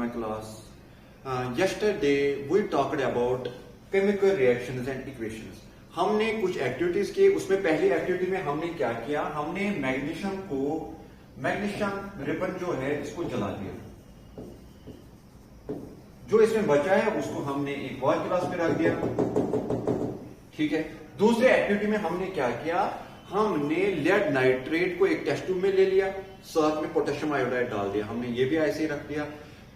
my class. Yesterday we talked about chemical reactions and equations. हमने कुछ activities की, उसमें पहली एक्टिविटी में हमने क्या किया, हमने मैग्नीशियम रिबन जो है इसको जला दिया। जो इसमें बचा है उसको हमने एक और गिलास में रख दिया, ठीक है। दूसरे एक्टिविटी में हमने क्या किया, हमने लेड नाइट्रेट को एक टेस्ट ट्यूब में ले लिया, साथ में पोटेशियम आयोडाइड डाल दिया, हमने ये भी ऐसे ही रख दिया।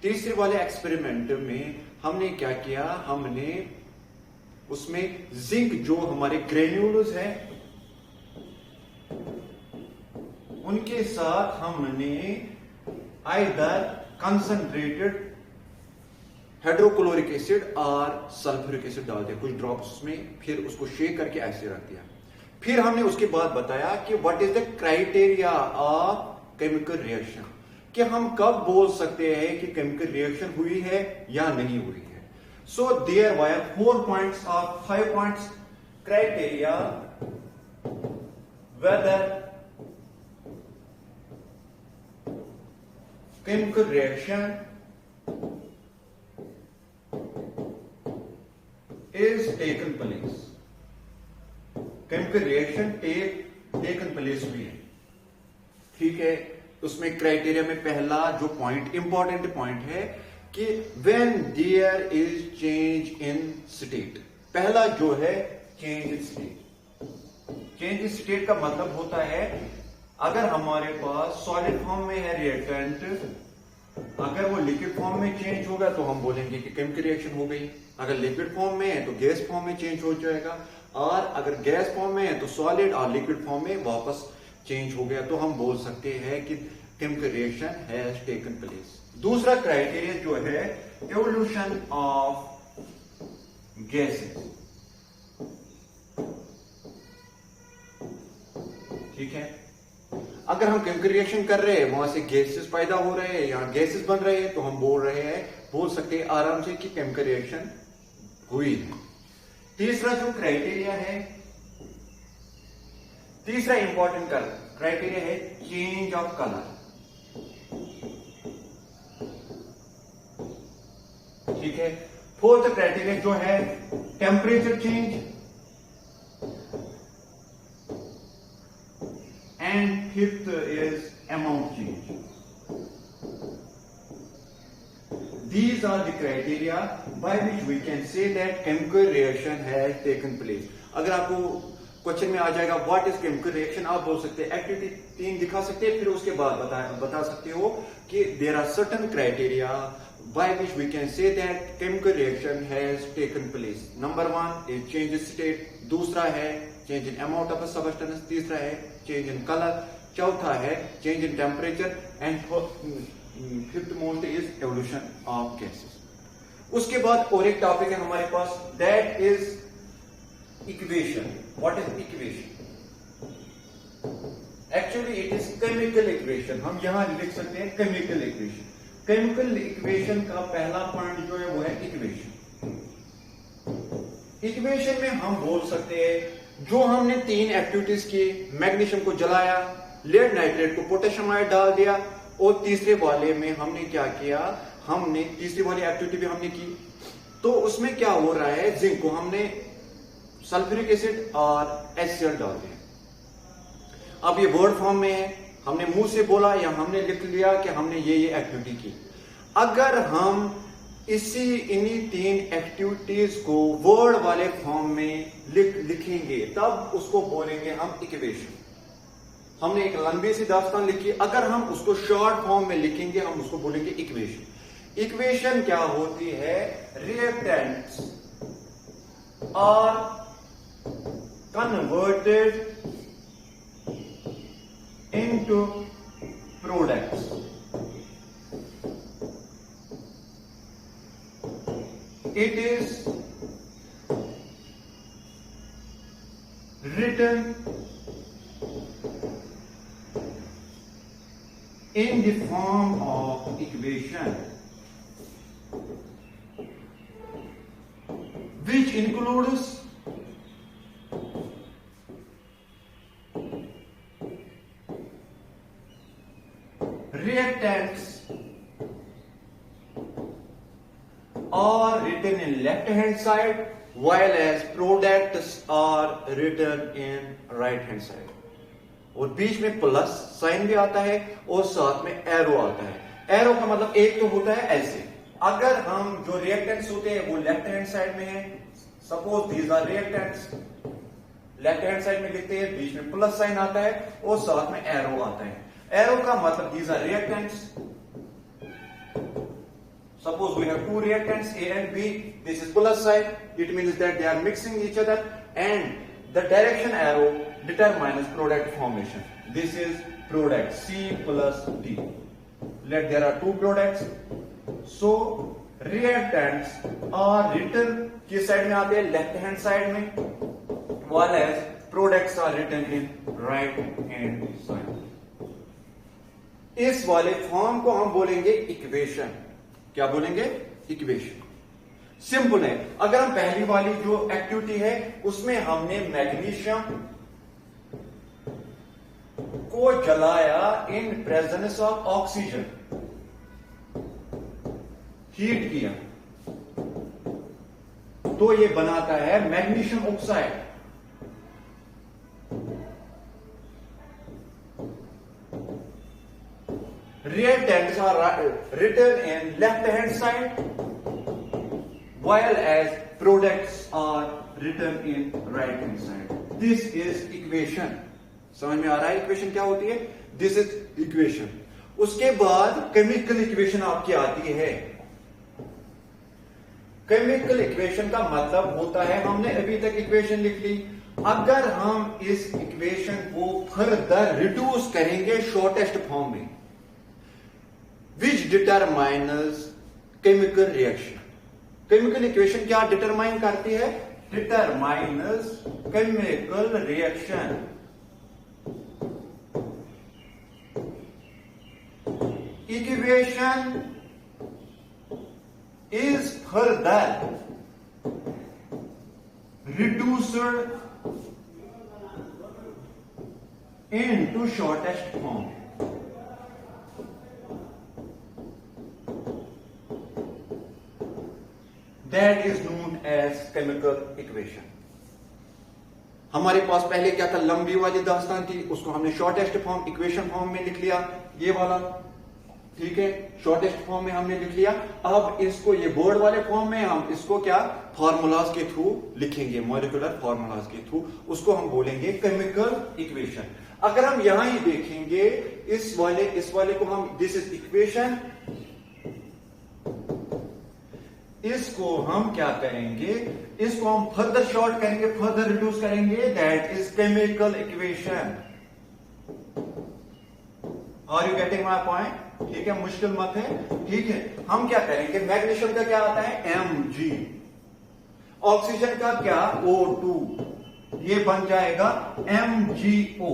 तीसरे वाले एक्सपेरिमेंट में हमने क्या किया, हमने उसमें जिंक जो हमारे ग्रेन्यूल्स हैं उनके साथ हमने आइदर कंसंट्रेटेड हाइड्रोक्लोरिक एसिड और सल्फ्यूरिक एसिड डाल दिया कुछ ड्रॉप्स में, फिर उसको शेक करके ऐसे रख दिया। फिर हमने उसके बाद बताया कि what is the criteria of chemical reaction, कि हम कब बोल सकते हैं कि केमिकल रिएक्शन हुई है या नहीं हुई है। So there were 4 points or 5 points criteria whether chemical reaction is taken place, chemical reaction taken place हुई है, ठीक है। उसमें क्राइटेरिया में पहला जो पॉइंट, इंपॉर्टेंट पॉइंट है कि when there is change in state. पहला जो है change in state. Change in state का मतलब होता है अगर हमारे पास सॉलिड फॉर्म में है रिएक्टेंट, अगर वो लिक्विड फॉर्म में चेंज होगा तो हम बोलेंगे कि केमिकल रिएक्शन हो गई। अगर लिक्विड फॉर्म में है तो गैस फॉर्म में चेंज हो जाएगा, और अगर गैस फॉर्म में है तो सॉलिड और लिक्विड फॉर्म में वापस चेंज हो गया, तो हम बोल सकते हैं कि chemical reaction has taken place. दूसरा क्राइटेरिया जो है एवोल्यूशन ऑफ गैसेस, ठीक है। अगर हम केमिकल रिएक्शन कर रहे हैं, वहां से गैसेस पैदा हो रहे हैं या गैसेस बन रहे हैं, तो हम बोल सकते हैं आराम से कि केमिकल रिएक्शन हुई है। तीसरा जो क्राइटेरिया है, तीसरा इंपॉर्टेंट क्राइटेरिया है चेंज ऑफ कलर, ठीक है। फोर्थ क्राइटेरिया जो है temperature change, and fifth is amount change. These are the criteria by which we can say that chemical reaction has taken place. अगर आपको क्वेश्चन में आ जाएगा व्हाट इज केमिकल रिएक्शन, आप बोल सकते हैं एक्टिविटी 3 दिखा सकते हैं, फिर उसके बाद बता सकते हो कि there are certain criteria by which we can say that chemical reaction has taken place. Number 1 is change in state, दूसरा है change in amount of a substance, तीसरा है change in color, चौथा है change in temperature, and fifth most is evolution of gases. उसके बाद और एक टॉपिक है हमारे पास, that is equation. What is equation? Actually it is chemical equation. हम यहां लिख सकते हैं केमिकल इक्वेशन। केमिकल इक्वेशन का पहला पॉइंट जो है वो है इक्वेशन। इक्वेशन में हम बोल सकते हैं जो हमने 3 एक्टिविटीज की, मैग्नीशियम को जलाया, लेड नाइट्रेट को पोटेशियम आयोडाइड डाल दिया, और तीसरे वाले में हमने क्या किया, हमने तीसरी वाली एक्टिविटी भी हमने की, तो उसमें क्या हो रहा है, जिंक को हमने सल्फ्यूरिक एसिड और HCl डाल दिया। अब ये वर्ड फॉर्म में है, हमने मुंह से बोला या हमने लिख लिया कि हमने ये एक्टिविटी की। अगर हम इन्हीं 3 एक्टिविटीज को वर्ड वाले फॉर्म में लिखेंगे तब उसको बोलेंगे हम इक्वेशन। हमने एक लंबी सी दास्तान लिखी, अगर हम उसको शॉर्ट फॉर्म में लिखेंगे हम उसको बोलेंगे इक्वेशन। इक्वेशन क्या होती है, reactants are converted into products. It is written in the form of equation which includes reactants written in left hand side while as products are written in right hand side. और बीच में plus sign भी आता है और साथ में arrow आता है। एरो का मतलब एक तो होता है ऐसे, अगर हम जो रिएक्टेंट्स होते हैं वो लेफ्ट हैंड साइड में है, suppose these are reactants, left hand side में लिखते हैं, बीच में प्लस साइन आता है और साथ में एरो आता है। एरो का मतलब these are reactants, suppose we have two reactants A and B, this is plus side, it means that they are mixing each other, and the direction arrow determines product formation. This is product C plus D. Let there are two products, so reactants are written किस side में आते हैं, left hand side में, while as products are written in right hand side. इस वाले form को हम बोलेंगे इक्वेशन। क्या बोलेंगे? इक्वेशन। सिंपल है। अगर हम पहली वाली जो एक्टिविटी है उसमें हमने मैग्नीशियम को जलाया in presence of oxygen, heat किया, तो ये बनाता है magnesium oxide. Reactants are written in left hand side while as products are written in right hand side. This is equation. समझ में आ रहा है इक्वेशन क्या होती है? This is equation. उसके बाद केमिकल इक्वेशन आपकी आती है। केमिकल इक्वेशन का मतलब होता है, हमने अभी तक इक्वेशन लिख ली, अगर हम इस इक्वेशन को फर्दर रिड्यूस करेंगे शॉर्टेस्ट फॉर्म में, which determines chemical reaction. Chemical equation क्या determine करती है? Determines chemical reaction. Equation is further reduced into shortest form. That is known as chemical equation. हमारे पास पहले क्या था, लंबी वाली दास्तान थी, उसको हमने शॉर्टेस्ट फॉर्म इक्वेशन फॉर्म में लिख लिया, ये वाला, ठीक है, शॉर्टेस्ट फॉर्म में हमने लिख लिया। अब इसको ये बोर्ड वाले फॉर्म में हम इसको क्या फार्मूलाज के थ्रू लिखेंगे, मॉलिक्यूलर फार्मूलाज के थ्रू, उसको हम बोलेंगे केमिकल इक्वेशन। अगर हम यहां ही देखेंगे इस वाले को हम, दिस इज इक्वेशन, इसको हम क्या करेंगे, इसको हम फर्दर शॉर्ट करेंगे, फर्दर रिड्यूस करेंगे, that is chemical equation. Are you getting my point? ठीक है, मुश्किल मत है, ठीक है। हम क्या करेंगे, मैग्नीशियम का क्या आता है, Mg, ऑक्सीजन का क्या, O2, ये बन जाएगा MgO,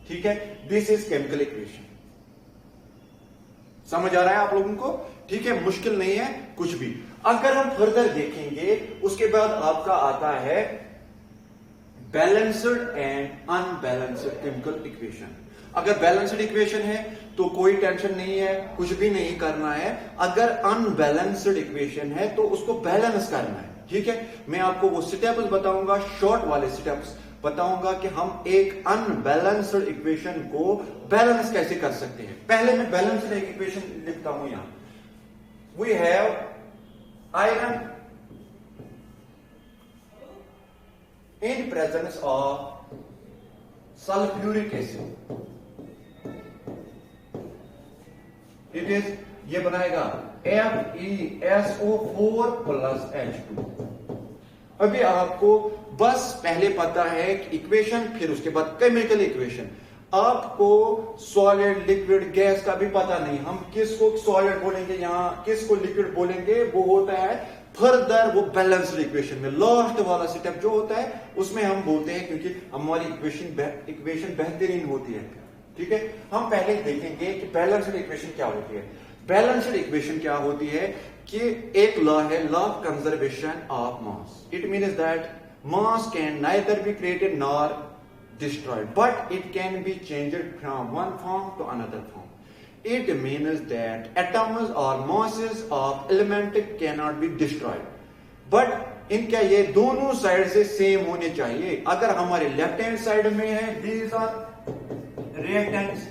ठीक है। This is chemical equation. समझ आ रहा है आप लोगों को? ठीक है, मुश्किल नहीं है कुछ भी। अगर हम फर्दर देखेंगे, उसके बाद आपका आता है balanced and unbalanced chemical equation. अगर बैलेंस्ड इक्वेशन है तो कोई टेंशन नहीं है, कुछ भी नहीं करना है। अगर अनबैलेंस्ड इक्वेशन है तो उसको बैलेंस करना है, ठीक है। मैं आपको वो स्टेप्स बताऊंगा, शॉर्ट वाले स्टेप्स बताऊंगा कि हम एक अनबैलेंस्ड इक्वेशन को बैलेंस कैसे कर सकते हैं। पहले मैं बैलेंस्ड एक इक्वेशन लिखता हूं यहां। We have iron in presence of sulfuric acid. It is, ये बनाएगा FeSO4 plus H2। अभी आपको बस पहले पता है कि इक्वेशन, फिर उसके बाद केमिकल इक्वेशन। आपको सॉलिड, लिक्विड, गैस का भी पता नहीं, हम किसको सॉलिड बोलेंगे, यहां किसको लिक्विड बोलेंगे, वो होता है फर्दर वो बैलेंस्ड इक्वेशन में। लास्ट वाला स्टेप जो होता है उसमें हम बोलते हैं, क्योंकि हमारी इक्वेशन बेहतरीन होती है, ठीक है। हम पहले देखेंगे कि बैलेंस्ड इक्वेशन क्या होती है। बैलेंस्ड इक्वेशन क्या होती है कि एक लॉ है, law of conservation of mass. It means that mass can neither be created nor destroyed, but it can be changed from one form to another form. It means that atoms or masses of element cannot be destroyed. But इनका ये दोनों side से same होने चाहिए. अगर हमारे left hand side में है these are reactants,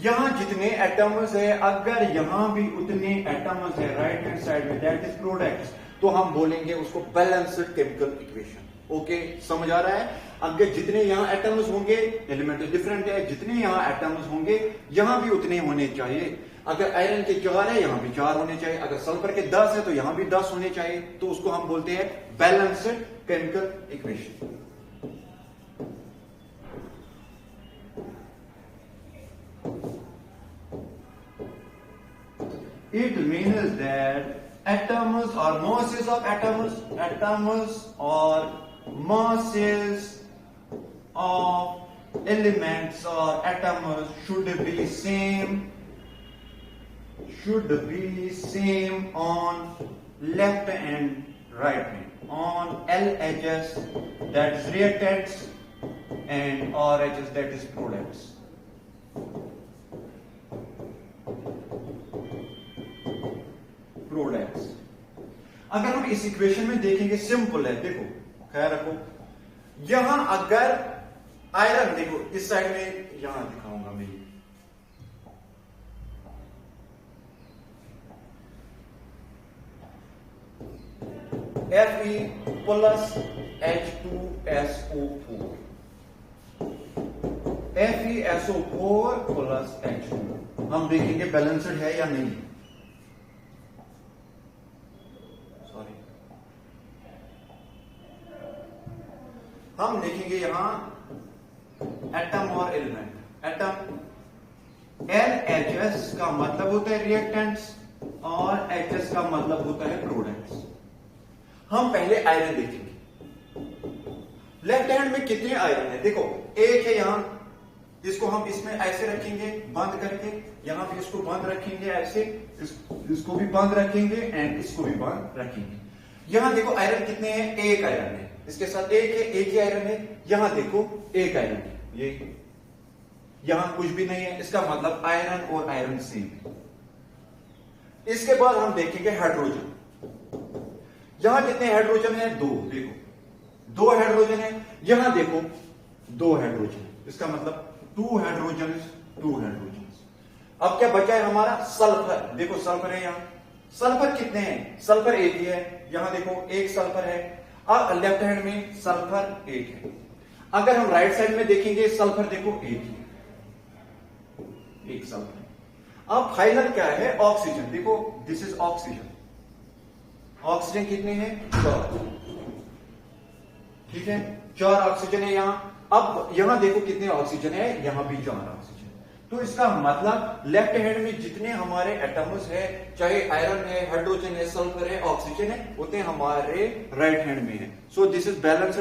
यहां जितने एटम्स है अगर यहां भी उतने एटम्स है राइट हैंड साइड में, दैट इज प्रोडक्ट्स, तो हम बोलेंगे उसको बैलेंस्ड केमिकल इक्वेशन. ओके, समझ आ रहा है? अगर जितने यहां एटम्स होंगे, एलिमेंट डिफरेंट है, जितने यहां एटम्स होंगे यहां भी उतने होने चाहिए. अगर आयरन के 4 है यहां भी 4 होने चाहिए, अगर सल्फर के 10 है तो यहां भी 10 होने चाहिए. तो उसको हम बोलते हैं balanced chemical equation. It means that atoms or masses of atoms or masses of elements or atoms should be same on left and right hand. On LHS, that is reactants, and RHS, that is products. Products. अगर हम इस equation में देखेंगे, simple है, देखो ख्याल रखो, यहां अगर आयरन, देखो इस साइड में यहां दिखाऊंगा मैं, Fe plus H2SO4, FeSO4 plus H2, हम देखेंगे बैलेंस्ड है या नहीं. हम देखेंगे यहां एटम और एलिमेंट. एटम LHS का मतलब होता है रिएक्टेंट्स और HS का मतलब होता है प्रोडक्ट्स. हम पहले आयरन देखेंगे. लेफ्ट हैंड में कितने आयरन है? देखो एक है यहां, इसको हम इसमें ऐसे रखेंगे बंद करके, यहां भी इसको बंद रखेंगे ऐसे, इसको भी बंद रखेंगे एंड इसको भी बंद रखेंगे. यहां देखो आयरन कितने हैं? एक आयरन है, इसके साथ एक ही आयरन है. यहां देखो एक आयरन है, ये यहां कुछ भी नहीं है, इसका मतलब आयरन और आयरन सेम है. इसके बाद हम देखेंगे हाइड्रोजन. यहां कितने हाइड्रोजन है? 2. देखो 2 हाइड्रोजन है. यहां देखो 2 हाइड्रोजन, इसका मतलब 2 हाइड्रोजन. अब क्या बचा है हमारा? सल्फर. देखो सल्फर है यहां. सल्फर कितने हैं? सल्फर एक ही है. यहां देखो एक सल्फर है. अब लेफ्ट हैंड में सल्फर एक है. अगर हम राइट साइड में देखेंगे, सल्फर देखो एक ही है, एक सल्फर. अब फाइनल क्या है? ऑक्सीजन. देखो दिस इज ऑक्सीजन. ऑक्सीजन कितने हैं? 4. ठीक है, 4 ऑक्सीजन है यहां. अब यहां देखो कितने ऑक्सीजन है? यहां भी 4 ऑक्सीजन. तो इसका मतलब लेफ्ट हैंड में जितने हमारे एटम्स है, चाहे आयरन है, हाइड्रोजन है, सल्फर है, ऑक्सीजन है, उतने हमारे राइट हैंड में है. So this is balanced